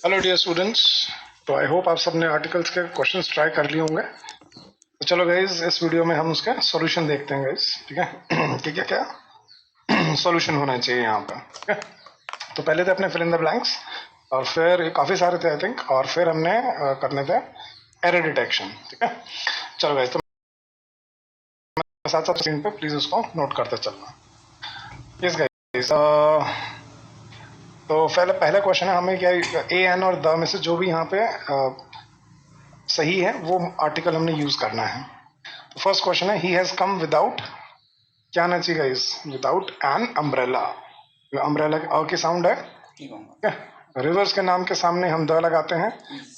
Hello dear students. तो I hope आप सबने आर्टिकल्स के क्वेश्चंस ट्राई कर लिए होंगे। तो चलो गाइज, इस वीडियो में हम उसका सॉल्यूशन देखते हैं गाइज। ठीक है कि क्या क्या सॉल्यूशन होना चाहिए यहाँ पे। ठीक है, तो पहले थे अपने फिल इन द ब्लैंक्स, और फिर काफ़ी सारे थे आई थिंक, और फिर हमने करने थे एरर डिटेक्शन। ठीक है, चलो गाइज, तो साथ साथ स्क्रीन पे प्लीज उसको नोट करते चलना। यस गाइज, तो पहला क्वेश्चन है हमें क्या, ए एन और द में से जो भी यहाँ पे सही है वो आर्टिकल हमने यूज करना है। तो फर्स्ट क्वेश्चन है, ही हैज कम विदाउट, क्या आना चाहिए guys, without an umbrella. Umbrella a की साउंड है, ठीक है। रिवर्स के नाम के सामने हम द लगाते हैं,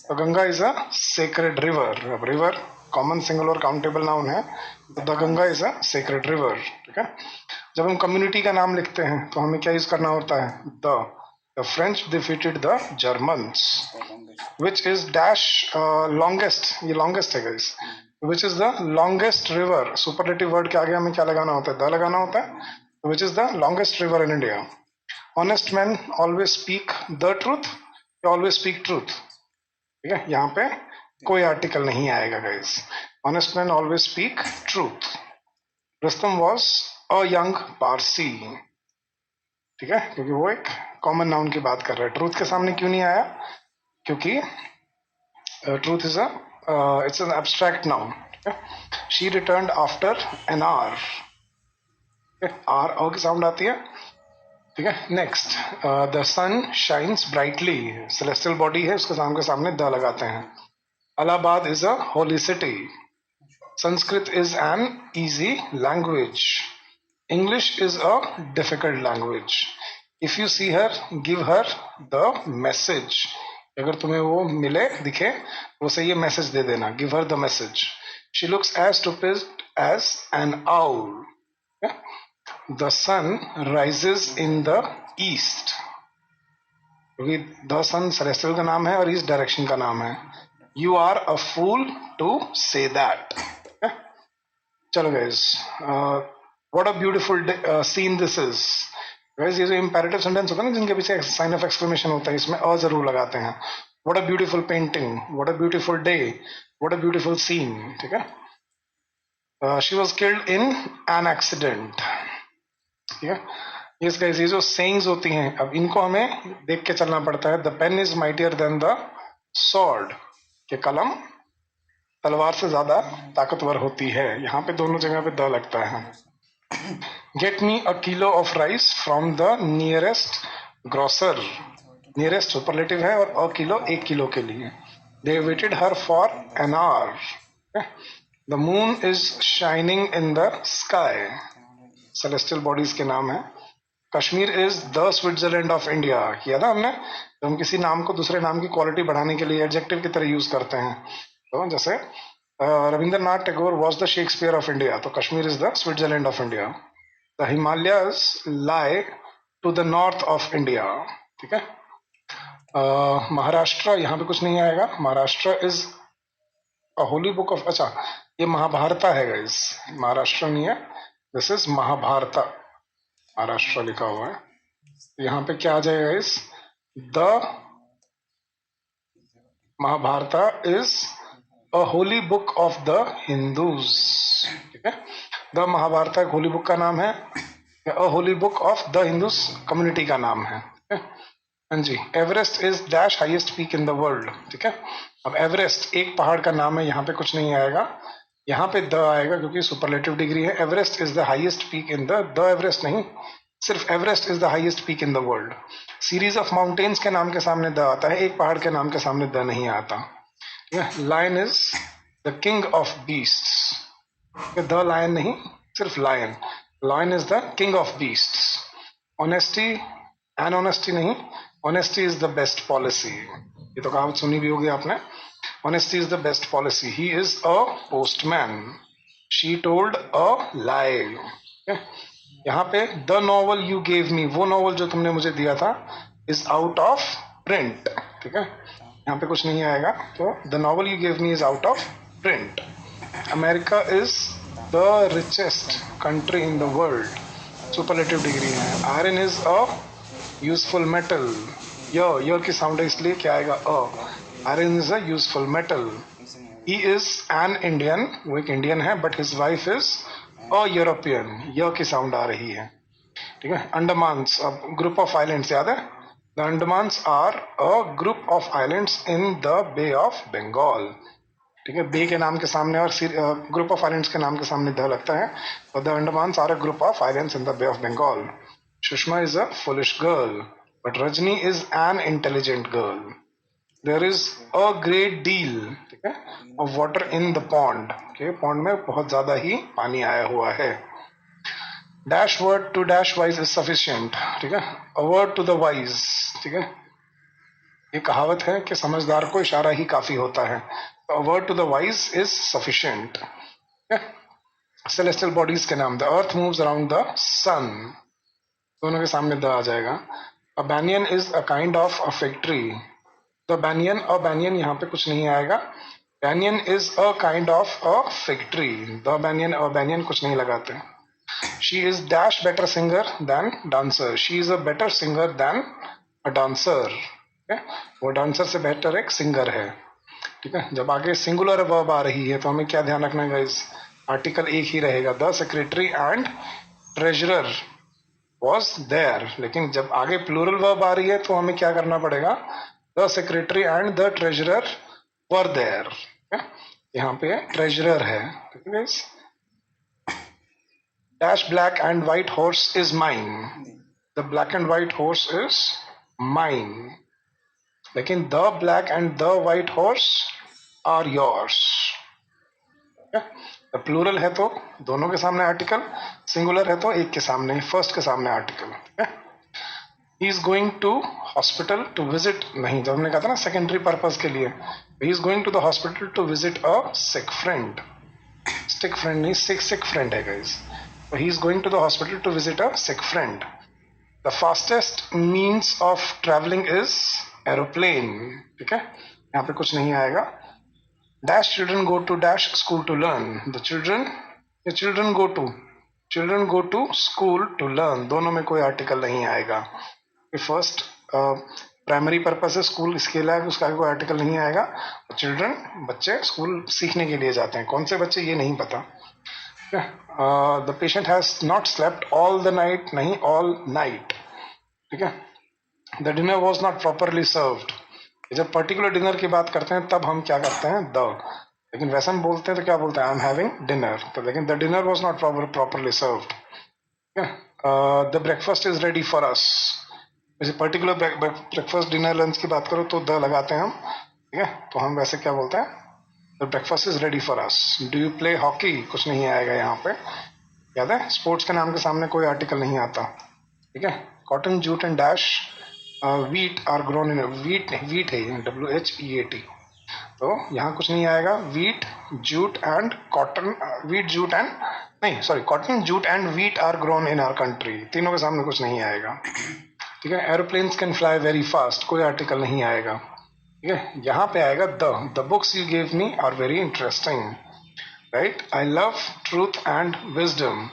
तो Ganga is a sacred river. अब रिवर कॉमन सिंगल और काउंटेबल नाउन है, तो the Ganga is a sacred river. ठीक है, जब हम कम्युनिटी का नाम लिखते हैं तो हमें क्या यूज करना होता है, the French defeated the Germans, which is dash longest, ये लॉन्गेस्ट है guys, which is the longest river. Superlative word के आगे हमें क्या लगाना होता है, द लगाना होता है, which is the longest river in India. Honest man always speak the truth, always speak truth. ठीक है, यहाँ पे कोई आर्टिकल नहीं आएगा guys. Honest man always speak truth. Rustam was a young Parsi, ठीक है, क्योंकि वो एक कॉमन नाउन की बात कर रहा है। ट्रूथ के सामने क्यों नहीं आया, क्योंकि truth is it's an abstract noun. She returned after an hour, R O की साउंड आती है। ठीक है, next, the sun shines brightly, celestial body है, उसके सामने द लगाते हैं। Allahabad is a holy city. Sanskrit is an easy language. English is a difficult language. If you see her, give her the message. अगर तुम्हें वो मिले दिखे, उसे ये मैसेज दे देना, give her the message. She looks as stupid as an owl. The sun rises in the east. क्योंकि the sun celestial का नाम है और ईस्ट डायरेक्शन का नाम है। You are a fool to say that. चलो guys, what a beautiful scene this is. Guys, ये जो इंपेरेटिव सेंटेंस होता है ना, जिनके पीछे साइन ऑफ एक्सक्लेमेशन होता है, इसमें अ जरूर लगाते हैं। What a beautiful painting, what a beautiful day, what a beautiful scene. ठीक है, she was killed in an accident. ठीक है, यस गाइस, ये जो सेइंग्स होती हैं, अब इनको हमें देख के चलना पड़ता है। The pen is mightier than the sword, के कलम तलवार से ज्यादा ताकतवर होती है। यहाँ पे दोनों जगह पे द लगता है। Get me a kilo of rice from the nearest grocer. Nearest superlative है और अ किलो एक किलो के लिए। They waited her for an hour. The moon is shining in the sky, celestial bodies के नाम है। Kashmir is the Switzerland of India, किया था हमने। तो हम किसी नाम को दूसरे नाम की क्वालिटी बढ़ाने के लिए एडजेक्टिव की तरह यूज करते हैं। तो जैसे Rabindranath Tagore was the Shakespeare of India, तो Kashmir is the Switzerland of India. The Himalayas lie to the north of India. ठीक है, महाराष्ट्र, यहाँ पे कुछ नहीं आएगा। Maharashtra is a holy book of, अच्छा ये महाभारता है गाइस, महाराष्ट्र नहीं है, दिस इज महाभारता। महाराष्ट्र लिखा हुआ है, यहाँ पे क्या आ जाएगा इस, the Mahabharata is a holy book of the Hindus. ठीक है, द महाभारता एक होली बुक का नाम है, a holy book of the Hindus community का नाम है। हाँ जी, Everest is dash highest peak in the world. ठीक है, अब एवरेस्ट एक पहाड़ का नाम है, यहाँ पे कुछ नहीं आएगा, यहाँ पे द आएगा क्योंकि सुपरलेटिव डिग्री है। Everest is the highest peak in the Everest नहीं, सिर्फ Everest is the highest peak in the world. Series of mountains के नाम के सामने द आता है, एक पहाड़ के नाम के सामने द नहीं आता। Lion is the king of beasts, the lion नहीं, सिर्फ lion. Lion is the king of beasts. Honesty and honesty नहीं, honesty is the best policy, ये तो कहावत सुनी भी होगी आपने। Honesty is the best policy. He is a postman, she told a lie. यहाँ पे the novel you gave me, वो नॉवल जो तुमने मुझे दिया था, इज आउट ऑफ प्रिंट। ठीक है, यहाँ पे कुछ नहीं आएगा, तो the novel you gave me is out of print. America is the richest country in the world, superlative degree है। Iron is a useful metal, य की साउंड है इसलिए क्या आएगा a. Iron is a useful metal. He is an Indian, वो एक Indian है, but his wife is a European. य की साउंड आ रही है. ठीक है. अंडमान्स, ग्रुप ऑफ आइलैंड्स याद है. The Andamans are a group of islands in the Bay of Bengal. ठीक है. बे के नाम के सामने और ग्रुप ऑफ आइलैंड्स के नाम के सामने द लगता है. तो the Andamans are a group of islands in the Bay of Bengal. Sushma is a foolish girl, but Rajni is an intelligent girl. There is a great deal, ठीक है, of water in the pond. Pond में बहुत ज्यादा ही पानी आया हुआ है. Dash word to dash wise is sufficient. ठीक है. A word to the wise. ठीक है. ये कहावत है कि समझदार को इशारा ही काफी होता है. A word to the wise is sufficient. Celestial bodies के नाम. The earth moves around the sun. दोनों के सामने द आ जाएगा. A banyan is a kind of a fig tree. The banyan, a banyan यहाँ पे कुछ नहीं आएगा. Banyan is a kind of a fig tree. The banyan, a banyan कुछ नहीं लगाते. She is dash better singer than dancer. She is a better singer than a dancer. Okay? वो dancer से बेहतर एक सिंगर है. ठीक है. जब आगे सिंगुलर वर्ब आ रही है तो हमें क्या ध्यान रखना है गाइस? आर्टिकल एक ही रहेगा. The secretary and treasurer was there. लेकिन जब आगे प्लूरल वर्ब आ रही है तो हमें क्या करना पड़ेगा? The secretary and the treasurer were there. यहाँ पे ट्रेजरर है. ठीक है guys. Dash black and white horse is mine. The black and white horse is mine. लेकिन the black and the white horse are yours. The plural है तो दोनों के सामने आर्टिकल, सिंगुलर है तो एक के सामने, फर्स्ट के सामने article. He is going to hospital to visit, नहीं, जब हमने कहा था ना सेकेंडरी पर्पज के लिए. He is going to the hospital to visit a sick friend. Sick friend नहीं, sick friend है guys. So he is going to the hospital to visit a sick friend. The fastest means of traveling is aeroplane. ठीक है. यहाँ पे कुछ नहीं आएगा. Dash children go to dash school to learn. The children go to school to learn. दोनों में कोई आर्टिकल नहीं आएगा. फर्स्ट प्राइमरी पर्पस है स्कूल, इसके अलावा उसका कोई आर्टिकल नहीं आएगा. चिल्ड्रन, बच्चे स्कूल सीखने के लिए जाते हैं. कौन से बच्चे ये नहीं पता. The patient has not slept all the night, नहीं ऑल नाइट. ठीक है. The dinner was not properly served. जब पर्टिकुलर डिनर की बात करते हैं तब हम क्या करते हैं? द. लेकिन वैसे हम बोलते हैं तो क्या बोलते हैं? I am having dinner. तो लेकिन the dinner was not properly served. The breakfast is ready for us. जैसे पर्टिकुलर ब्रेकफास्ट, डिनर, लंच की बात करो तो द लगाते हैं हम. ठीक है. तो हम वैसे क्या बोलते हैं? The breakfast is ready for us. Do you play hockey? कुछ नहीं आएगा यहाँ पे. याद है, स्पोर्ट्स के नाम के सामने कोई आर्टिकल नहीं आता. ठीक है. Cotton, jute and dash wheat are grown in. Wheat है ये, WHEAT. तो यहाँ कुछ नहीं आएगा. Wheat, jute and cotton, wheat, jute and, नहीं sorry, cotton, jute and wheat are grown in our country. तीनों के सामने कुछ नहीं आएगा. ठीक है. Aeroplanes can fly very fast, कोई आर्टिकल नहीं आएगा. ठीक है. यहाँ पे आएगा the books you give me are very interesting. Right. I love truth and wisdom.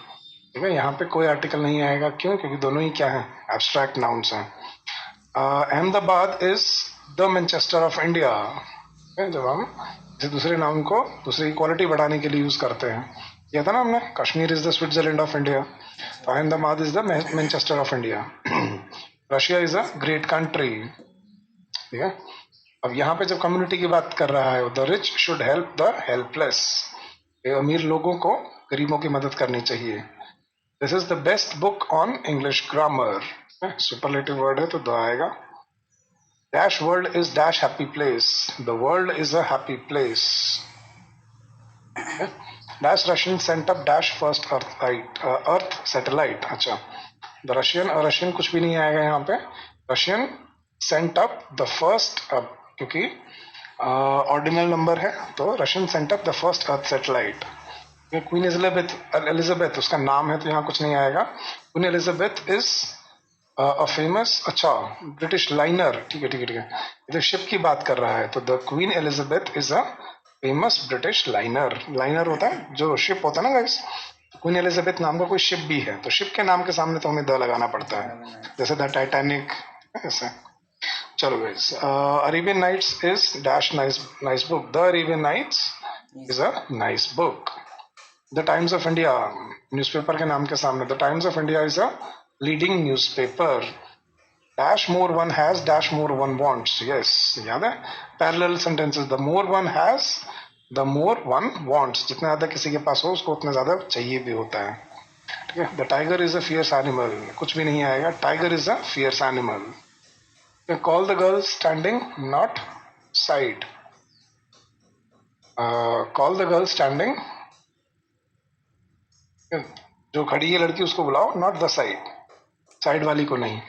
ठीक है. यहाँ पे कोई आर्टिकल नहीं आएगा. क्यों? क्योंकि दोनों ही क्या है? एब्स्ट्रैक्ट नाउन्स हैं. Ahmedabad is the Manchester of India. जब हम दूसरे नाम को दूसरी क्वालिटी बढ़ाने के लिए यूज करते हैं. यह था ना हमने, Kashmir is the Switzerland of India. तो Ahmedabad is the Manchester of India. Russia is a great country. ठीक है. अब यहाँ पे जब कम्युनिटी की बात कर रहा है, the rich should help the helpless. अमीर लोगों को गरीबों की मदद करनी चाहिए. This is the best book on English grammar. Superlative word है तो द आएगा. Dash world is dash happy place. The world is a happy place. Dash Russian sent up dash first earth satellite. अच्छा. The Russian कुछ भी नहीं आएगा यहाँ पे. Russian sent up the first, क्योंकि ऑर्डिनल नंबर है तो Russian sent up the first earth satellite. Queen Elizabeth उसका नाम है तो यहाँ कुछ नहीं आएगा. Queen Elizabeth is a famous, अच्छा, ब्रिटिश लाइनर. ठीक है ठीक है ठीक है. जब शिप की बात कर रहा है तो the queen Elizabeth is a famous British liner. Liner होता है जो शिप होता है ना गाइस. क्वीन एलिजाबेथ नाम का कोई शिप भी है तो शिप के नाम के सामने तो हमें द लगाना पड़ता है. जैसे द टाइटैनिक, ऐसे. चलो guys, Arabian Nights is dash nice book. The Arabian Nights is a nice book. The Times of India, newspaper के नाम के सामने The Times of India is a leading newspaper. Dash more one has, dash more one wants. Yes, याद है? Parallel sentences. The more one has, the more one wants. जितना ज़्यादा किसी के पास हो उसको उतना ज़्यादा चाहिए भी होता है. ठीक है. The tiger is a fierce animal. कुछ भी नहीं आएगा. Tiger is a fierce animal. Call the girl standing, not side. Call the girl standing. जो खड़ी है लड़की उसको बुलाओ, not the side. साइड वाली को नहीं.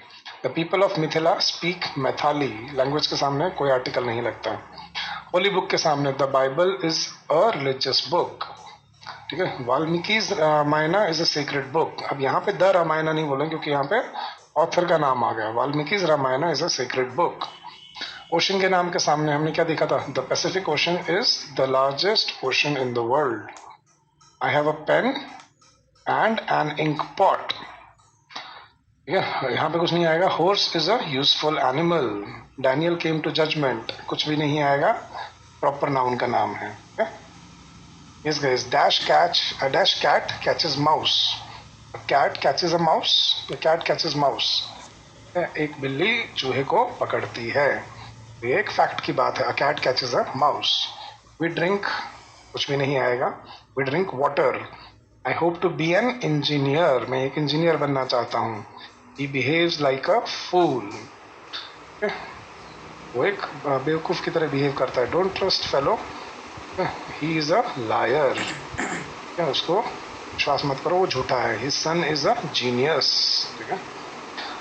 The people of Mithila speak Maithili. Language के सामने कोई आर्टिकल नहीं लगता. होली बुक के सामने The Bible is a religious book. ठीक है. वाल्मीकि's Ramayana is a sacred book. अब यहाँ पे द रामायणा नहीं बोलेंगे क्योंकि यहाँ पे ऑथर का नाम आ गया. Valmiki's Ramayana is a sacred book. Ocean के नाम के सामने हमने क्या देखा था? The Pacific ocean is the largest ocean in the world. I have a pen and an ink pot. ठीक है. यहाँ पे कुछ नहीं आएगा. Horse is a useful animal. Daniel came to judgement. कुछ भी नहीं आएगा. प्रॉपर नाउन का नाम है. Yes guys. Dash cat catches mouse. Cat catches a mouse. The cat catches mouse. एक बिल्ली चूहे को पकड़ती है. ये एक फैक्ट की बात है. A cat catches a mouse. We drink. कुछ भी नहीं आएगा. We drink water. I hope to be an engineer. मैं एक इंजीनियर बनना चाहता हूँ. He behaves like a fool. वो एक बेवकूफ की तरह बिहेव करता है. Don't trust fellow. He is a liar. उसको विश्वास मत करो, वो झूठा है. His son is a genius. ठीक है.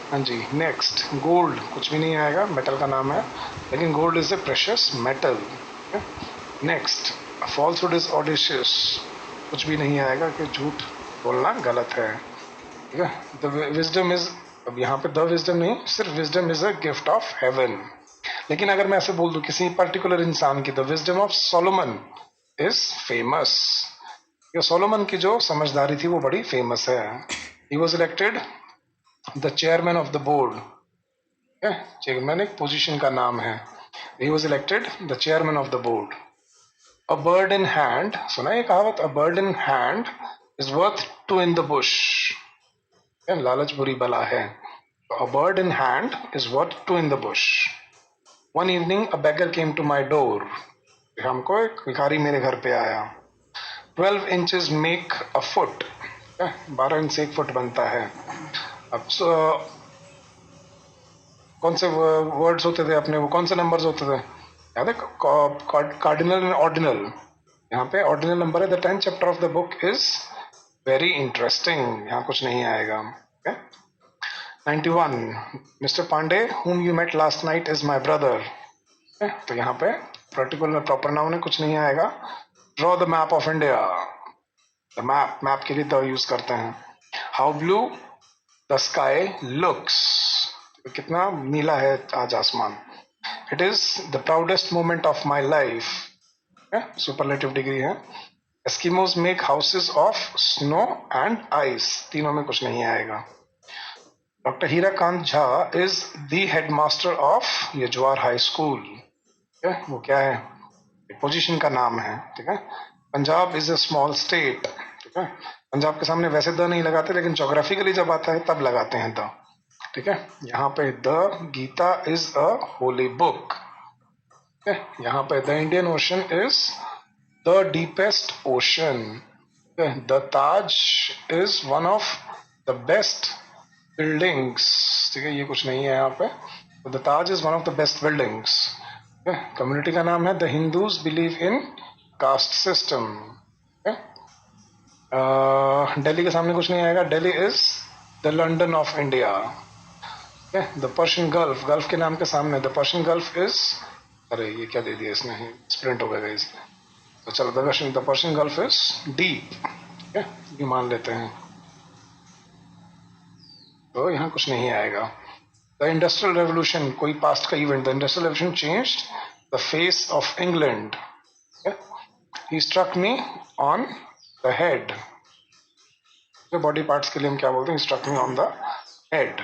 हाँ जी. नेक्स्ट. गोल्ड. कुछ भी नहीं आएगा. मेटल का नाम है लेकिन gold is a precious metal. Next. Falsehood is audacious. कुछ भी नहीं आएगा कि झूठ बोलना गलत है. ठीक है. The wisdom is. अब यहाँ पे द विजडम नहीं, सिर्फ wisdom is a gift of haven. लेकिन अगर मैं ऐसे बोल दूं किसी पर्टिकुलर इंसान की, the wisdom of Solomon is famous. Solomon की जो समझदारी थी वो बड़ी फेमस है. He was elected the chairman of the board. Chairman एक पोजीशन का नाम है. He was elected the chairman of the board. A bird in hand. सुना ये कहावत? A bird in hand is worth two in the bush. लालच बुरी बला है. A bird in hand is worth two in the bush. One evening a beggar came to my door. हमको एक भिखारी मेरे घर पे आया. 12 inches make a foot. 12 inch से एक फुट बनता है. अब कौन से वर्ड्स होते थे अपने, वो कौन से नंबर्स होते थे याद है? Cardinal and ordinal. यहाँ पे ऑर्डिनल नंबर है. The 10th chapter of the book is very interesting. यहाँ कुछ नहीं आएगा. 91. Mister Pandey whom you met last night is my brother. तो यहाँ पे पर्टिकुलर प्रॉपर नाउन है. कुछ नहीं आएगा. Draw the map of India. The map के लिए द यूज करते हैं. How blue the sky looks. कितना नीला है आज आसमान. It is the proudest moment of my life. Superlative degree है. Eskimos make houses of snow and ice. तीनों में कुछ नहीं आएगा. Doctor Hirakant Jha is the headmaster of Yajwar high school. वो क्या है? पोजीशन का नाम है. ठीक है. Punjab is a small state. ठीक है. पंजाब के सामने वैसे द नहीं लगाते लेकिन जोग्राफिकली जब आता है तब लगाते हैं द. ठीक है. यहाँ पे the Gita is a holy book. यहाँ पे the Indian Ocean is the deepest ocean. The Taj is one of the best buildings. ठीक है. ये कुछ नहीं है यहाँ पे. The Taj is one of the best buildings. Community का नाम है the Hindus believe in caste system. Delhi के सामने कुछ नहीं आएगा. Delhi is the London of India. The Persian Gulf. Gulf के नाम के सामने द पर्शियन गल्फ इज. अरे ये क्या दे दिया इसने, स्प्रिंट हो गया इसने. तो चलो the Persian Gulf is deep. ये मान लेते हैं. तो यहाँ कुछ नहीं आएगा. द इंडस्ट्रियल रेवोल्यूशन कोई पास्ट का event. The industrial revolution changed the face of England. He struck me on the head. Body parts के लिए हम क्या बोलते हैं? Struck me on the head.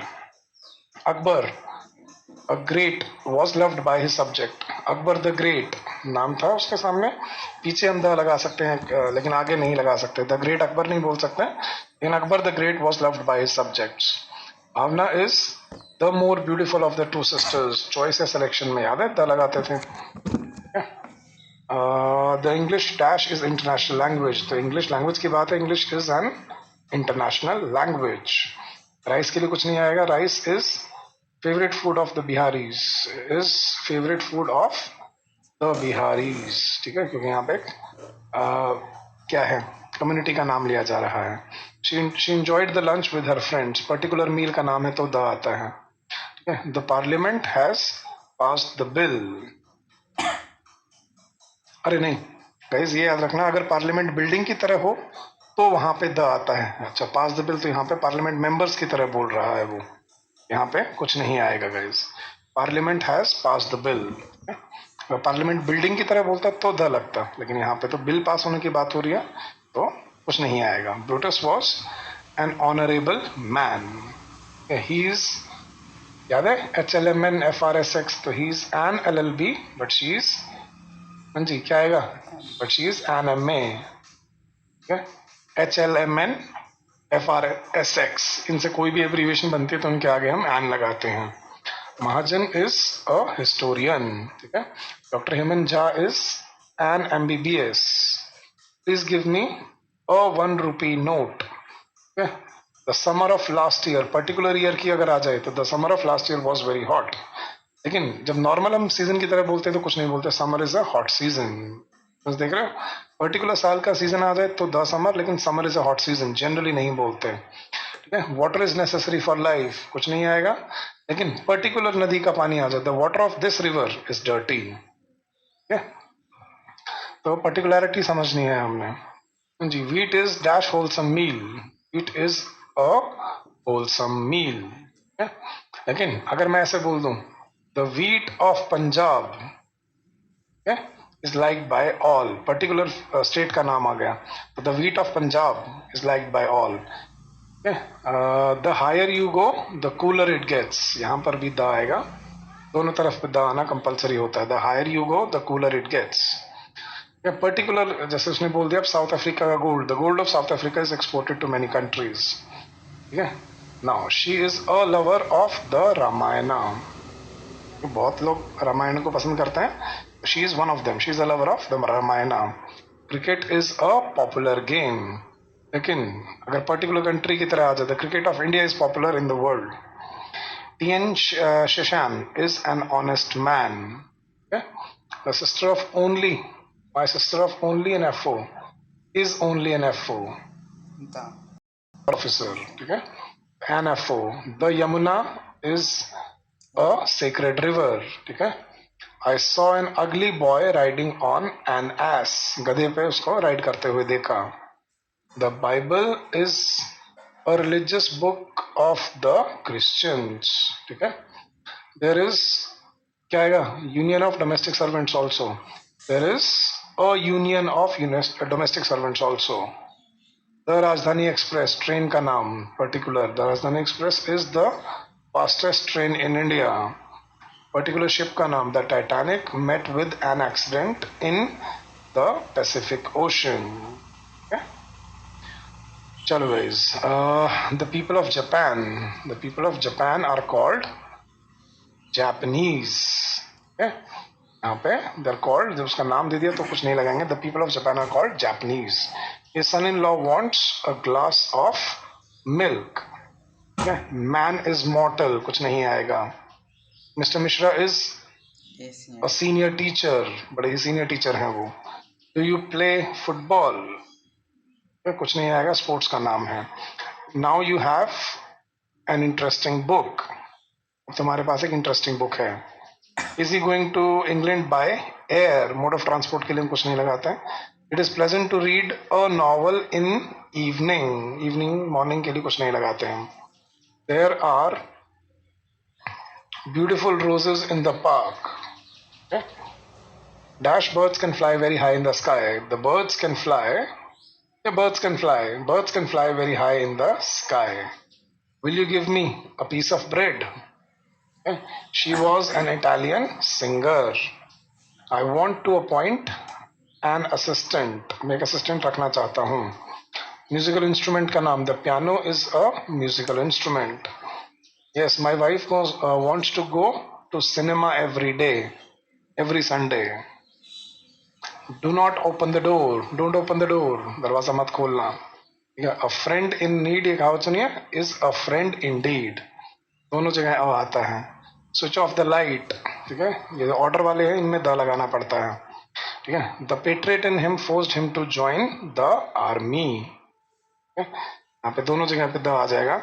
Akbar a great was loved by his subject, Akbar the great नाम था उसके सामने, पीछे हम द लगा सकते हैं लेकिन आगे नहीं लगा सकते, द ग्रेट अकबर नहीं बोल सकते, लेकिन Akbar the great was loved by his subjects. Bhavna is the more beautiful of the two sisters, choice है सिलेक्शन में, याद है द लगाते थे। The English dash is international language, तो इंग्लिश लैंग्वेज की बात है, English is an international language. Rice के लिए कुछ नहीं आएगा, rice is favourite food of the Biharis, is favourite food of the Biharis, ठीक है, क्योंकि यहाँ पे क्या है, कम्युनिटी का नाम लिया जा रहा है। She enjoyed the lunch with her friends, particular meal का नाम है तो द आता है, ठीक है। The parliament has passed the bill, अरे नहीं गाइस ये याद रखना, अगर पार्लियामेंट बिल्डिंग की तरह हो तो वहां पे द आता है। अच्छा पास द बिल, तो यहाँ पे पार्लियामेंट मेंबर्स की तरह बोल रहा है वो, यहाँ पे कुछ नहीं आएगा guys. Parliament has pass the bill, अगर पार्लियामेंट बिल्डिंग की तरह बोलता तो द लगता, लेकिन यहाँ पे तो बिल पास होने की बात हो रही है तो कुछ नहीं आएगा। Brutus was an honourable man, he is, याद है HLMN FRSX, तो ही is N LLB but she is, हाँ जी क्या आएगा, but she is an MA, HLMN FRSX, इनसे कोई भी एब्रीविएशन बनती है तो उनके आगे हम एन लगाते हैं। महाजन इज अ हिस्टोरियन, ठीक है। Doctor Hemant Jha is an MBBS, please give me a 1 rupee note, the summer of last year, particular year की अगर आ जाए तो the summer of last year was very hot, लेकिन जब नॉर्मल हम सीजन की तरह बोलते हैं तो कुछ नहीं बोलते, summer is a hot season, बस देख रहे हो, पर्टिकुलर साल का सीजन आ जाए तो द समर, लेकिन summer is a hot season generally नहीं बोलते, ठीक है। Water is necessary for life, कुछ नहीं आएगा, लेकिन पर्टिकुलर नदी का पानी आ जाए, the water of this river is dirty, ठीक है, तो पर्टिकुलरिटी समझनी है हमने जी। Wheat is dash wholesome meal, wheat is a wholesome meal, लेकिन अगर मैं ऐसे बोल दूं the wheat of Punjab is like by all, particular state का नाम आ गया, तो the wheat of Punjab is like by all, the higher you go the cooler it gets, यहां पर भी द आएगा, दोनों तरफ पे द आना कंपलसरी होता है, the higher you go the cooler it gets, particular जैसे उसने बोल दिया साउथ अफ्रीका का gold, the gold of South Africa is exported to many countries, ठीक है। Now she is a lover of the Ramayana, बहुत लोग रामायण को पसंद करते हैं, she is one of them, she is a lover of the Ramayana. Cricket is a popular game, लेकिन अगर पर्टिकुलर कंट्री की तरह आ जाए, the cricket of India is popular in the world. TN Shashan is an honest man, okay? The sister of only, my sister of only an FO is only an FO, officer, ठीक है, an FO। The Yamuna is a sacred river, ठीक है। I saw an ugly boy riding on an ass, गधे पे उसको ride करते हुए देखा। The Bible is a religious book of the Christians, ठीक है। There is क्या आएगा, union of domestic servants also, there is a union of domestic servants also. The Rajdhani express train का नाम particular, the Rajdhani express is the fastest train in India, particular ship का नाम the Titanic met with an accident in the Pacific ocean. चलो guys, the people of Japan, the people of Japan are called Japanese, यहाँ पे दर called, जब उसका नाम दे दिया तो कुछ नहीं लगाएंगे, the people of Japan are called Japanese. His son in law wants a glass of milk, man is mortal, कुछ नहीं आएगा। Mister Mishra is a senior teacher, बड़े ही सीनियर टीचर हैं वो। डू यू प्ले फुटबॉल, कुछ नहीं आएगा, स्पोर्ट्स का नाम है। Now you have an interesting book, तुम्हारे पास एक इंटरेस्टिंग बुक है। Is he going to England by air, mode of transport के लिए हम कुछ नहीं लगाते हैं। It is pleasant to read a novel in evening, evening morning के लिए कुछ नहीं लगाते हैं। There are beautiful roses in the park, dash birds can fly very high in the sky, the birds can fly, birds can fly, birds can fly very high in the sky. Will you give me a piece of bread, she was an Italian singer. I want to appoint an assistant. मैं एक assistant रखना चाहता हूँ. Musical instrument का नाम, the piano is a musical instrument. Yes, my wife wants to go to cinema every day, every Sunday. Do not open the door, don't open the door, दरवाजा मत खोलना. अ फ्रेंड इन नीड, ये कहावत सुनिए, is a friend indeed. दोनों जगह अ आता है. स्विच ऑफ द लाइट, ठीक है, ये ऑर्डर वाले हैं, इनमें द लगाना पड़ता है. ठीक है. The patriot in him forced him to join the army. यहाँ पे दोनों जगह पे द आ जाएगा.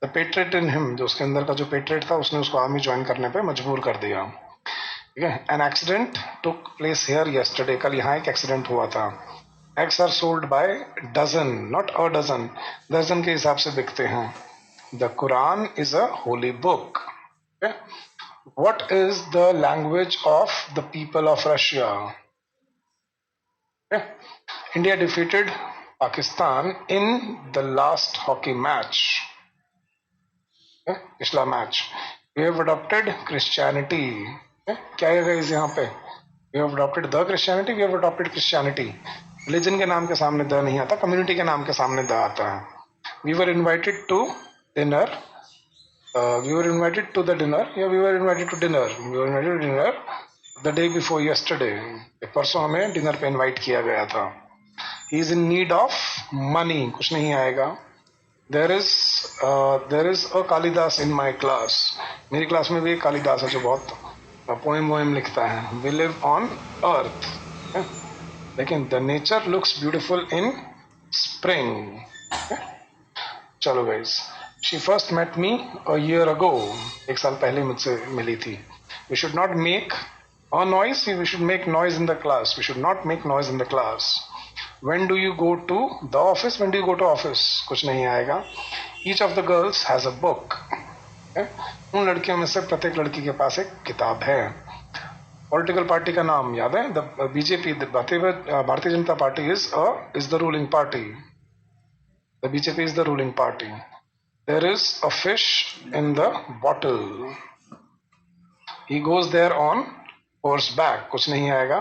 द पेट्रियट इन हिम, जो उसके अंदर का जो पेट्रियट था, उसने उसको आर्मी ज्वाइन करने पे मजबूर कर दिया. ठीक है. An accident took place here yesterday, कल यहाँ एक एक्सीडेंट हुआ था. Eggs are sold by dozen, not a dozen, दर्जन के हिसाब से बिकते हैं. The Quran is a holy book. What is the language of the people of Russia? Okay. India defeated Pakistan in the last hockey match. Okay. पिछला match. We have adopted Christianity. Okay. क्या है guys यहाँ पे? We have adopted the Christianity. We have adopted Christianity. Religion के नाम के सामने the नहीं आता, community के नाम के सामने द आता है. We were invited to dinner. We were invited to the dinner. Yeah, we were invited to dinner. We were invited to dinner the day before yesterday. परसों हमें डिनर पे इनवाइट किया गया था. He is in need of money. कुछ नहीं आएगा. There is a Kalidas in my class. मेरी क्लास में भी एक कालिदास है जो बहुत पोएम लिखता है. We live on earth. लेकिन the nature looks beautiful in spring. चलो guys. She first met me a year ago. एक साल पहले मुझसे मिली थी. We should not make a noise. We should make noise in the class. We should not make noise in the class. When do you go to the office? When do you go to office? कुछ नहीं आएगा. Each of the girls has a book. उन लड़कियों में से प्रत्येक लड़की के पास एक किताब है. पॉलिटिकल पार्टी का नाम याद है? The BJP, Bharatiya Janata party is the ruling party. The BJP is the ruling party. There is a fish in the bottle. He goes there on horseback. कुछ नहीं आएगा.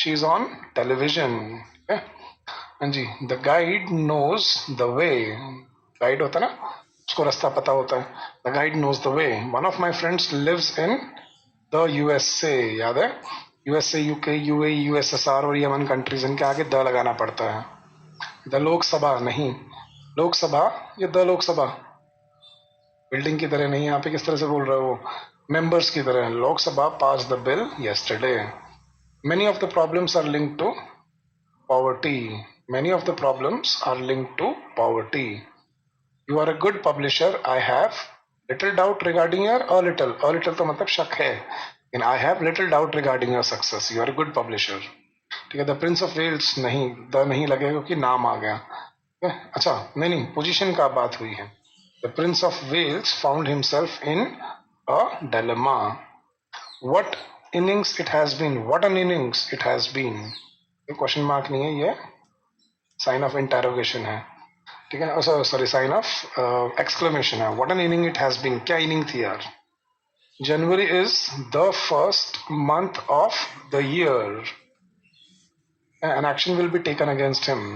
She is on television. हाँ जी. The guide knows the way. Guide होता है ना, उसको रास्ता पता होता है. The guide knows the way. One of my friends lives in the USA. याद है? USA, UK, UAE, USSR और ये 1 कंट्रीज, इनके आगे द लगाना पड़ता है. द लोकसभा नहीं, लोकसभा, ये द लोकसभा बिल्डिंग की तरह नहीं. यहाँ पे किस तरह से बोल रहे हो? मेंबर्स की तरह. Lok Sabha pass the bill yesterday. Many of the problems are linked to poverty. Many of the problems are linked to poverty. You are a good publisher. I have little doubt regarding your a little तो मतलब शक है. And I have little doubt regarding your success. You are a good publisher. ठीक है. The Prince of Wales नहीं, the नहीं लगेगा क्योंकि नाम आ गया. अच्छा नहीं, पोजीशन का बात हुई है. The Prince of Wales found himself in a dilemma. What innings it has been? What an innings it has been. ये क्वेश्चन मार्क नहीं है, ये साइन ऑफ इंटेरोगेशन है. ठीक है. सॉरी, साइन ऑफ एक्सक्लेमेशन है. What an inning it has been. क्या inning थी यार? January is the first month of the year. An action will be taken against him.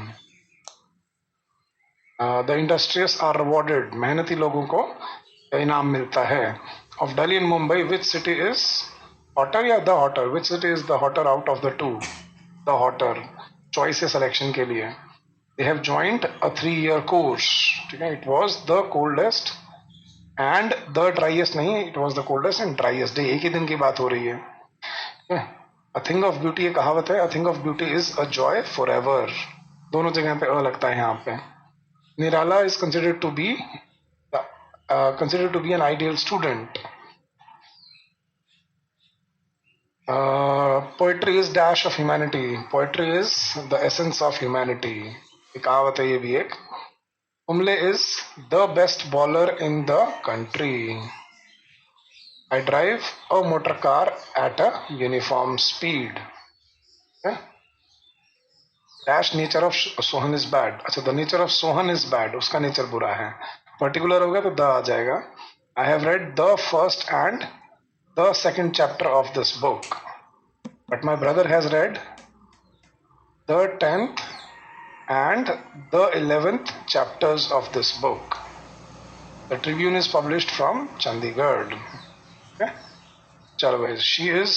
The industrious are rewarded. मेहनती लोगों को इनाम मिलता है. Of Delhi and Mumbai, which city is hotter या the hotter? Which city is the hotter out of the two? The hotter. Choice है selection के लिए. They have joined a 3-year course. ठीक है. It was the coldest and the driest नहीं. It was the coldest and driest day. एक ही दिन की बात हो रही है. A thing of beauty ये कहावत है. A thing of beauty is a joy forever. दोनों जगह पे अ लगता है यहाँ पे. Nirala is considered to be an ideal student. Poetry is dash of humanity. Poetry is the essence of humanity. एक कहावत है ये भी एक. Kumble is the best bowler in the country. I drive a motor car at a uniform speed. Dash nature of Sohan is bad. अच्छा, the nature of Sohan is bad. उसका nature बुरा है. पर्टिकुलर होगा तो the आ जाएगा. I have read the first and the second chapter of this book, but my brother has read the 10th and the 11th chapters of this book. The Tribune is published from Chandigarh. Okay? चलो भाई, she is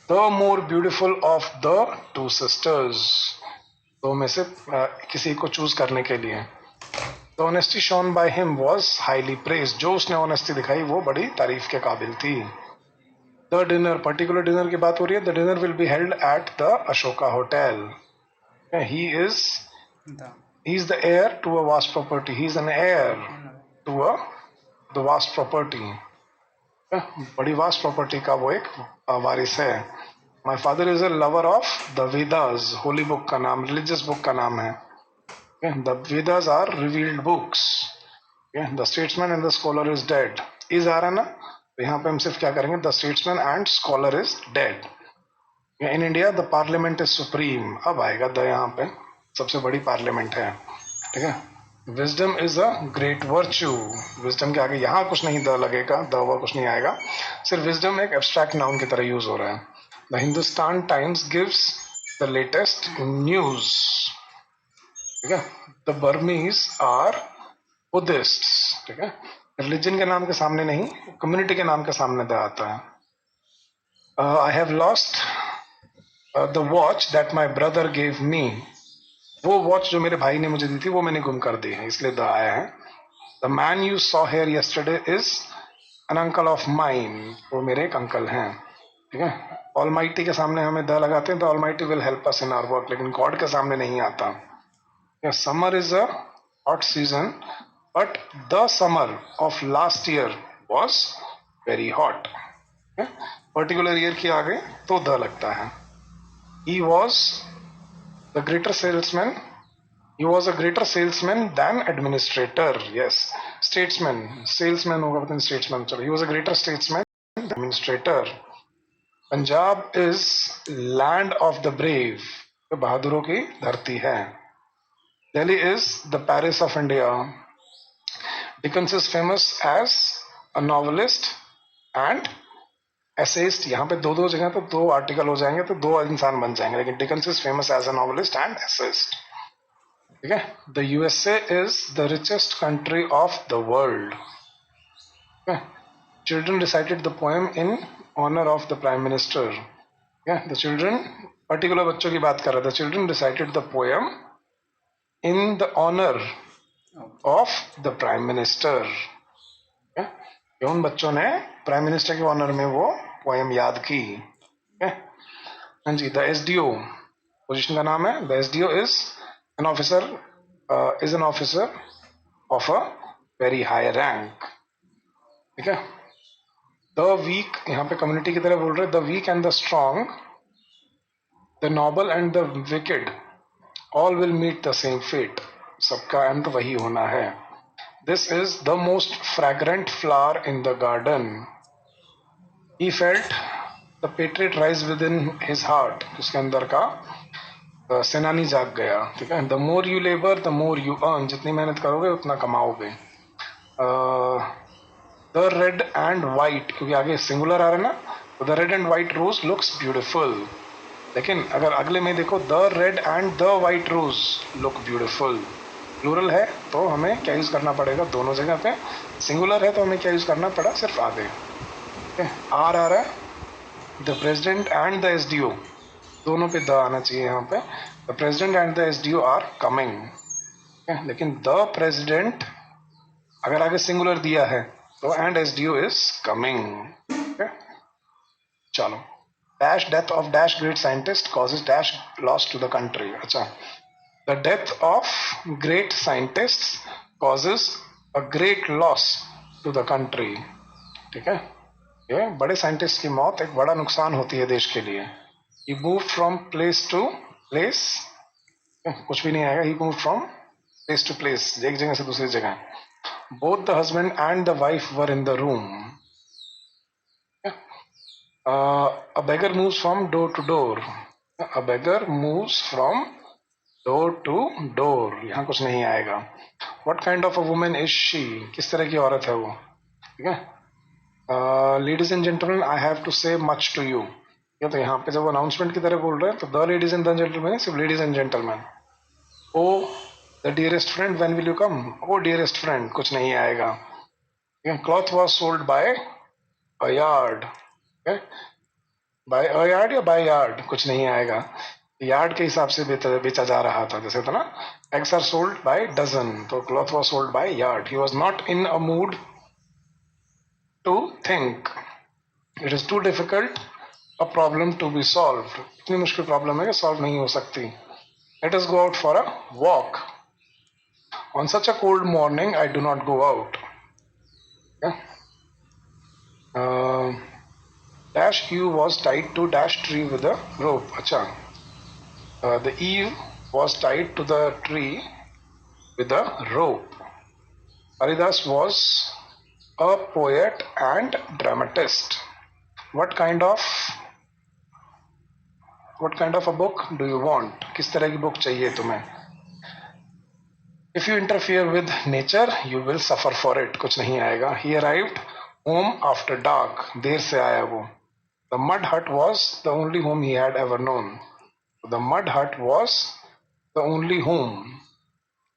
the more beautiful of the two sisters. दो में से किसी को choose करने के लिए. The honesty shown by him was highly praised. जो उसने honesty दिखाई वो बड़ी तारीफ के काबिल थी. The dinner, particular dinner की बात हो रही है. The dinner will be held at the Ashoka Hotel. He is the heir to a vast property. He is an heir to the vast property. बड़ी वास्ट प्रॉपर्टी का वो एक वारिस है. My father is a lover of the Vedas. Holy book का नाम, religious book का नाम है. The Vedas are revealed books. The statesman and the scholar is dead. Is आ रहा ना, तो यहाँ पे हम सिर्फ क्या करेंगे, the statesman and scholar is dead. In India the parliament is supreme. अब आएगा द, यहाँ पे सबसे बड़ी पार्लियामेंट है. ठीक है. Wisdom is a great virtue. Wisdom के आगे यहाँ कुछ नहीं द लगेगा, द व कुछ नहीं आएगा, सिर्फ विजडम एक एब्स्ट्रैक्ट नाउन की तरह यूज हो रहा है. The Hindustan Times gives the latest news. ठीक है. The Burmese are Buddhist. ठीक है. रिलीजन के नाम के सामने नहीं, कम्युनिटी के नाम के सामने द आता है. I have lost the watch that my brother gave me. वो वॉच जो मेरे भाई ने मुझे दी थी वो मैंने गुम कर दी है, इसलिए द आया है. The man you saw here yesterday is an uncle of mine. वो मेरे एक अंकल हैं. ठीक है. ऑलमाइटी के सामने हमें द लगाते हैं, the Almighty will help us in our work, लेकिन गॉड के सामने नहीं आता. Summer is a hot season, but the summer of last year was very hot. Particular year के आगे तो द लगता है. He was the greater salesman. He was a greater salesman than administrator. Yes. Statesman. Salesman होगा पता नहीं statesman. चलो. He was a greater statesman than administrator. Punjab is land of the brave. तो बहादुरों की धरती है. Delhi is the Paris of India. Dickens is famous as a novelist and essayist. यहाँ पे दो दो जगह तो दो आर्टिकल हो जाएंगे तो दो इंसान बन जाएंगे, लेकिन Dickens is famous as a novelist and essayist. ठीक है. The USA is the richest country of the world. Children recited the poem in honour of the prime minister. The children, particular बच्चों की बात कर रहा था. Children recited the poem in the honour of the prime minister. उन बच्चों ने prime minister के ऑनर में वो पोएम याद की. हाँ जी. द एसडीओ पोजीशन का नाम है. The SDO is an officer, is an officer of a very high rank. ठीक है. द वीक, यहाँ पे कम्युनिटी की तरह बोल रहे. The weak and the strong, the noble and the wicked, all will meet the same fate. सबका अंत वही होना है. This is the most fragrant flower in the garden. He felt the patriot rise within his heart. उसके अंदर का सेनानी जाग गया. ठीक है. The more you labor, the more you earn. जितनी मेहनत करोगे उतना कमाओगे. The red and white, क्योंकि आगे सिंगुलर आ रहा है ना, तो the red and white rose looks beautiful. लेकिन अगर अगले में देखो, the red and the white rose look beautiful. Plural है तो हमें क्या यूज करना पड़ेगा दोनों जगह पे. सिंगुलर है तो हमें क्या यूज करना पड़ा, सिर्फ आगे. आर आ रहा है. The president and the SDO, दोनों पे द आना चाहिए यहाँ पे. The president and the SDO are coming. लेकिन द प्रेसिडेंट अगर आगे सिंगुलर दिया है तो एंड एसडीओ इज कमिंग. चलो. Dash death of dash great scientist causes dash loss to the country. अच्छा. The death of great scientists causes a great loss to the country. ठीक है. ये बड़े साइंटिस्ट की मौत एक बड़ा नुकसान होती है देश के लिए. He moved from place to place. कुछ भी नहीं आएगा. He moved from place to place, एक जगह से दूसरी जगह. Both the husband and the wife were in the room. A beggar moves from door to door. A beggar moves from door to door. यहाँ कुछ नहीं आएगा. What kind of a women is she, किस तरह की औरत है वो. ठीक है. Ladies and gentleman I have to say much to you, या तो यहाँ पे जब अनाउंसमेंट की तरह बोल रहे हैं तो the ladies and the gentleman सिर्फ ladies and gentleman. O the dearest friend when will you come, O dearest friend कुछ नहीं आएगा. Cloth was sold by a yard, by a yard या बाय यार्ड कुछ नहीं आएगा. यार्ड के हिसाब से बेचा जा रहा था, जैसे था ना eggs are sold by dozen, तो cloth was sold by yard. He was not in a mood to think, it is too difficult a problem to be solve, इतनी मुश्किल प्रॉब्लम है कि सॉल्व नहीं हो सकती. Let us go out for a walk. On such a cold morning I do not go out. Dash Eve was tied to dash tree with a rope. अच्छा, the eve was tied to the tree with a rope. Haridas was a poet and dramatist. What kind of a book do you want? किस तरह की book चाहिए तुम्हें? If you interfere with nature, you will suffer for it. कुछ नहीं आएगा. He arrived home after dark. देर से आया वो. The mud hut was the only home he had ever known. The mud hut was the only home.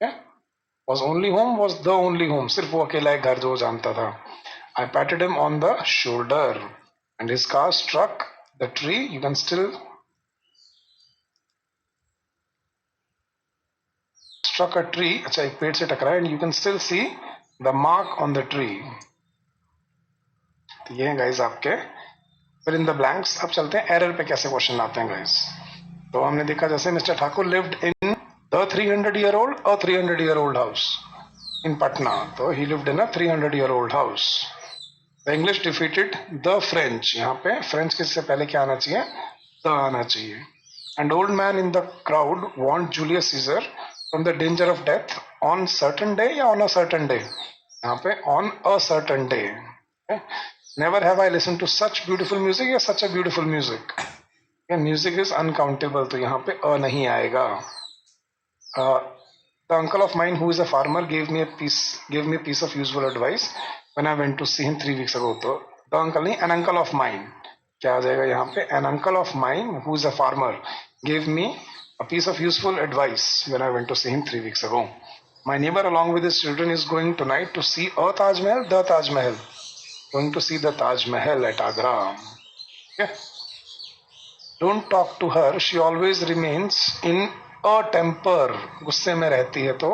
Yeah? Was only home was the only home. सिर्फ वो अकेला एक घर जो वो जानता था. I patted him on the shoulder and his car struck the tree. You can still struck a tree. अच्छा, एक पेड़ से टकराया and you can still see the mark on the tree. तो ये हैं गाइस आपके फिर इन द ब्लैंक्स. अब चलते हैं एरर पे कैसे क्वेश्चन आते हैं गाइस. तो हमने देखा जैसे mister Thakur lived in the 300-year-old or 300-year-old house in Patna. तो he lived in a 300-year-old house. The English defeated the French. यहाँ पे फ्रेंच किससे पहले क्या आना चाहिए? the आना चाहिए. And old man in the crowd warned Julius Caesar from the danger of death on certain day या on a certain day. यहाँ पे on a certain day. Okay? Never have I listened to such beautiful music या such a beautiful music. Yeah, music is uncountable, तो यहाँ पे a नहीं आएगा. The uncle of mine who is a farmer gave me a piece of useful advice when I went to see him 3 weeks ago. तो the uncle नहीं, an uncle of mine क्या आ जाएगा यहाँ पे? An uncle of mine who is a farmer gave me a piece of useful advice when I went to see him 3 weeks ago. My neighbor along with his children is going tonight to see a Taj Mahal, the Taj Mahal. Going to see the Taj Mahal at Agra. Okay? Don't talk to her. She always remains in a temper. गुस्से में रहती है तो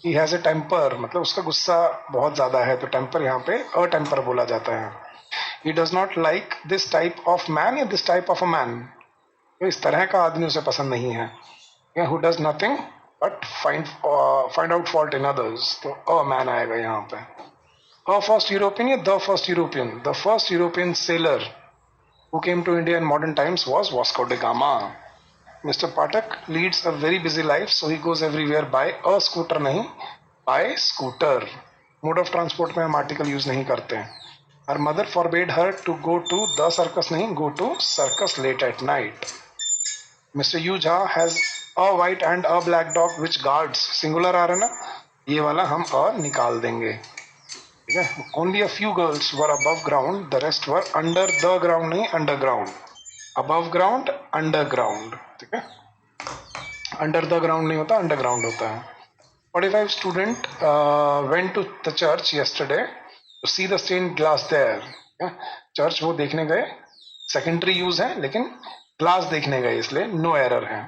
he has a temper, मतलब उसका गुस्सा बहुत ज्यादा है, तो temper यहाँ पे a temper बोला जाता है. He does not like this type of man या this type of a man. तो इस तरह का आदमी उसे पसंद नहीं है. Yeah, who does nothing but find out fault in others. तो a man आएगा यहाँ पे. A first European या the first European? The first European sailor who came to India in modern times was Vasco da Gama. Mr. Patak leads a very busy life, so he goes everywhere by a scooter, नहीं by scooter. Mode of transport में हम article use नहीं करते. Her mother forbade her to go to the circus, नहीं go to circus late at night. Mr. Yu Jha has a white and a black dog which guards. Singular आ रहा है ना, ये वाला हम a निकाल देंगे. ठीक है. Only a few girls were above ground, the rest were under the ground, नहीं underground. Above ground, underground. ठीक है. Under the ground नहीं होता, underground होता है. 45 student went to the church yesterday to see the stained glass there. Church वो देखने गए, सेकेंडरी यूज है लेकिन ग्लास देखने गए, इसलिए नो एरर है.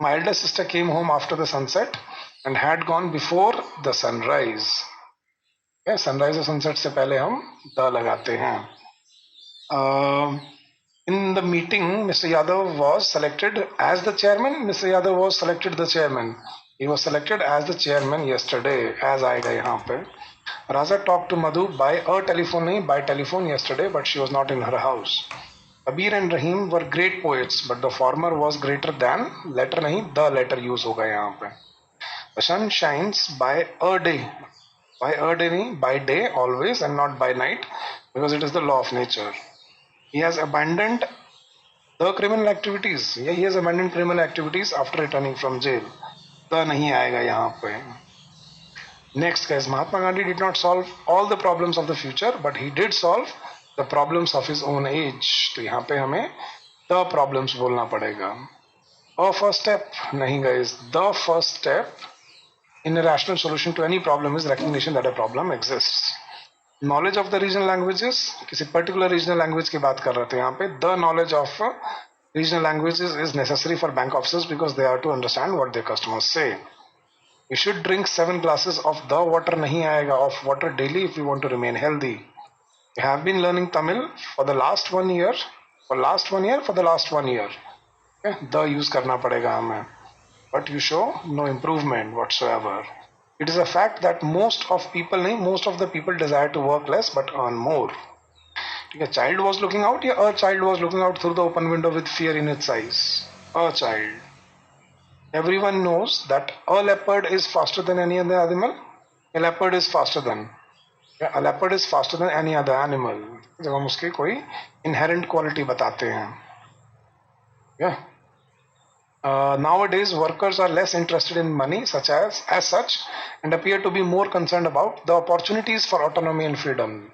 My elder sister came home after the sunset and had gone before the sunrise. Sunrise और सनसेट से पहले हम द लगाते हैं. In the meeting, Mr. Yadav was selected as the chairman. Mr. Yadav was selected the chairman. He was selected as the chairman yesterday. As आएगा यहाँ पे. Raza talked to Madhu by a telephone, नहीं by telephone yesterday, but she was not in her house. Kabir and Rahim were great poets, but the former was greater than. Letter नहीं, the letter use होगा यहाँ पे. The sun shines by a day. By a day नहीं, by day always and not by night, because it is the law of nature. He has abandoned the criminal activities. Yeah, he has abandoned criminal activities after returning from jail. The नहीं आएगा यहाँ पे. Next guys, Mahatma Gandhi did not solve all the problems of the future, but he did solve the problems of his own age. तो यहाँ पे हमें the problems बोलना पड़ेगा. A first step नहीं guys. The first step in a rational solution to any problem is recognition that a problem exists. Knowledge of the regional languages, किसी particular regional language की बात कर रहे थे यहाँ पे. The knowledge of regional languages is necessary for bank officers because they are to understand what their customers say. You should drink 7 glasses of the water नहीं आएगा of water daily if you want to remain healthy. You have been learning Tamil for the last 1 year. For the last 1 year. Okay? The use करना पड़ेगा हमें. But you show no improvement whatsoever. It is a fact that most of the people desire to work less but earn more. A child was looking out, या a child was looking out through the open window with fear in its eyes? A child. Everyone knows that a leopard is faster than any other animal. A leopard is faster than. A leopard is faster than any other animal. जब हम उसकी कोई inherent quality बताते हैं. Yeah. Nowadays, workers are less interested in money, as such, and appear to be more concerned about the opportunities for autonomy and freedom.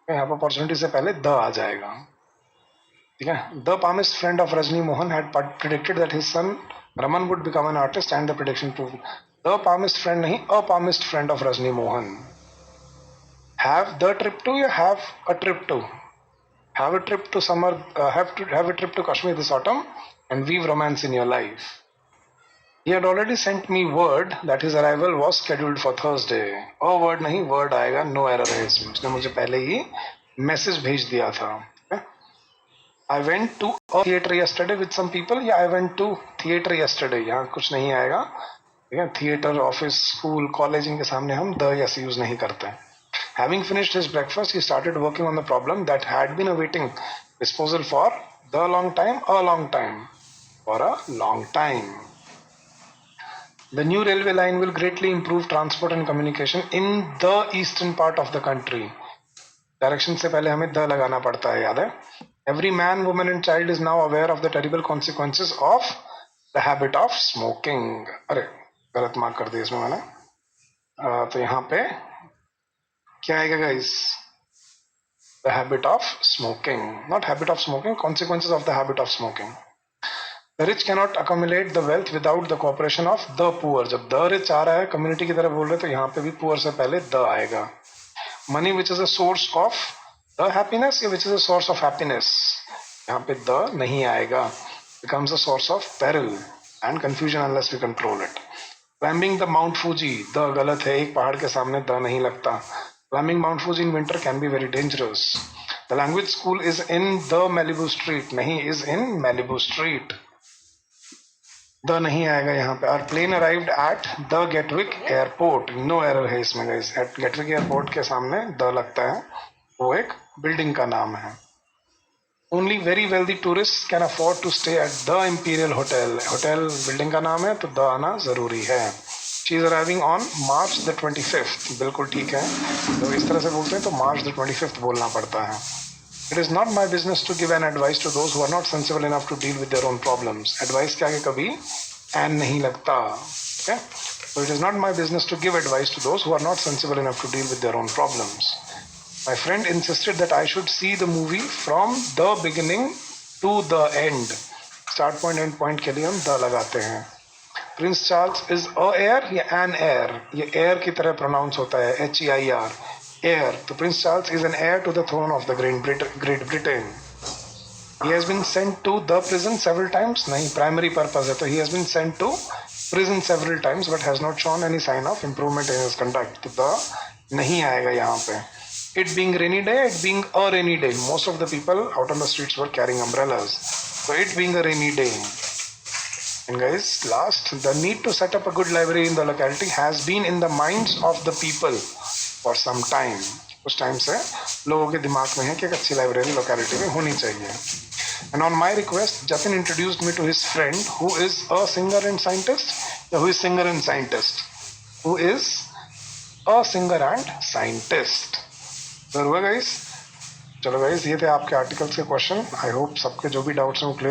यहाँ पर opportunity से पहले the आ जाएगा. ठीक है? The palmist friend of Rajni Mohan had predicted that his son Raman would become an artist, and the prediction proved. The palmist friend नहीं, a palmist friend of Rajni Mohan. Have the trip to या have a trip to? Have a trip to summer. Have a trip to Kashmir this autumn and weave romance in your life. He had already sent me word that his arrival was scheduled for Thursday. Oh word नहीं, word आएगा, no error है इसमें. उसने मुझे पहले ही message भेज दिया था. I went to a theater yesterday with some people. Yeah, I went to theater yesterday. यहाँ कुछ नहीं आएगा. ठीक है? Theater, office, school, college इनके सामने हम the yes use नहीं करते. Having finished his breakfast, he started working on the problem that had been awaiting disposal for a long time. For a long time. The new railway line will greatly improve transport and communication in the eastern part of the country. Direction से पहले हमें the लगाना पड़ता है, याद है? Every man, woman and child is now aware of the terrible consequences of the habit of smoking. अरे गलत मार्क कर दिया इसमें मैंने. तो यहाँ पे क्या आएगा guys? The habit of smoking, not habit of smoking, consequences of the habit of smoking. The rich cannot accumulate the wealth without the cooperation of the poor. जब the rich आ रहा है community की तरफ बोल रहे तो यहाँ पे भी poor से पहले the आएगा. Money which is a source of the happiness या which is a source of happiness, यहाँ पे the नहीं आएगा. Becomes a source of peril and confusion unless we control it. Climbing the Mount Fuji, the गलत है, एक पहाड़ के सामने the नहीं लगता. Climbing Mount Fuji in winter can be very dangerous. The language school is in the Malibu Street, नहीं is in Malibu Street. The नहीं आएगा यहाँ पे. Our plane arrived at the Gatwick Airport. No error है इसमें guys. At Gatwick Airport के सामने the लगता है. वो एक building का नाम है. Only very wealthy tourists can afford to stay at the Imperial Hotel. Hotel building का नाम है तो the आना जरूरी है. She is arriving on March the 25th. बिल्कुल ठीक है. तो इस तरह से बोलते हैं तो March the 25th बोलना पड़ता है. It is not my business to give an advice to those who are not sensible enough to deal with their own problems. Advice के आगे कभी and नहीं लगता. Okay? So it is not my business to give advice to those who are not sensible enough to deal with their own problems. My friend insisted that I should see the movie from the beginning to the end. Start point end point के लिए हम the लगाते हैं. Prince Charles is a heir या an heir? ये heir की तरह pronounce होता है, H-E-I-R. Heir. तो Prince Charles is an heir to the throne of the Great Britain. He has been sent to the prison several times. नहीं, primary purpose है तो he has been sent to prison several times but has not shown any sign of improvement in his conduct. तो the नहीं आएगा यहाँ पे. It being rainy day, it being a rainy day. Most of the people out on the streets were carrying umbrellas. So it being a rainy day. And guys, last, the need to set up a good library in the locality has been in the minds of the people for some time. कुछ time से लोगों के दिमाग में है कि एक अच्छी लाइब्रेरी लोकेलिटी में होनी चाहिए. And on my request, Jatin introduced me to his friend who is a singer and scientist. Who is singer and scientist? Who is a singer and scientist. जरूर गाइस. चलो गाइस, ये थे आपके articles के question. I hope सबके जो भी doubts हैं वो क्लियर